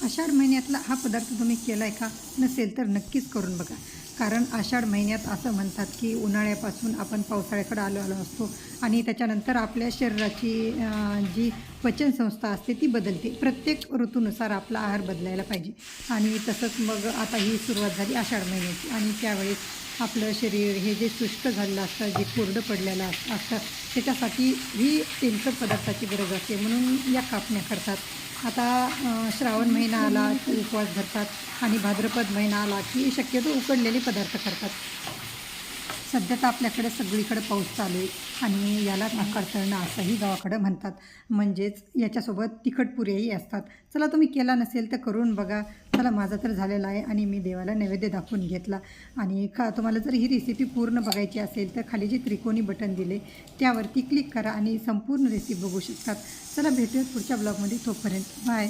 आषाढ महिन्यातला हा पदार्थ तुम्ही केला आहे का? नसेल तर नक्कीच करून बघा. कारण आषाढ महिन्यात असं म्हणतात की उन्हाळ्यापासून आपण पावसाळ्याकडे आलो असतो आणि त्याच्यानंतर आपल्या शरीराची जी पचनसंस्था असते ती बदलते. प्रत्येक ऋतूनुसार आपला आहार बदलायला पाहिजे आणि तसंच मग आता ही सुरुवात झाली आषाढ महिन्याची आणि त्यावेळेस आपलं शरीर हे जे शुष्क झालेलं असतं, जे कोरडं पडलेलं असतं त्याच्यासाठी ही तेलकट पदार्थाची गरज असते म्हणून या कापण्या करतात. आता श्रावण महिना आला की उपवास धरतात आणि भाद्रपद महिना आला की शक्यतो उकडलेले पदार्थ करतात. सध्या तर आपल्याकडे सगळीकडे पाऊस चालू आहे आणि याला आकाड तळणं असंही गावाकडं म्हणतात. म्हणजेच याच्यासोबत तिखट पुऱ्याही असतात. चला तुम्ही केला नसेल तर करून बघा. चला माझा तर झालेला आहे आणि मी देवाला नैवेद्य दाखवून घेतला. आणि तुम्हाला जर ही रेसिपी पूर्ण बघायची असेल तर खाली जे त्रिकोणी बटन दिले त्यावरती क्लिक करा आणि संपूर्ण रेसिपी बघू शकतात. चला भेटूयात पुढच्या ब्लॉगमध्ये. तोपर्यंत बाय.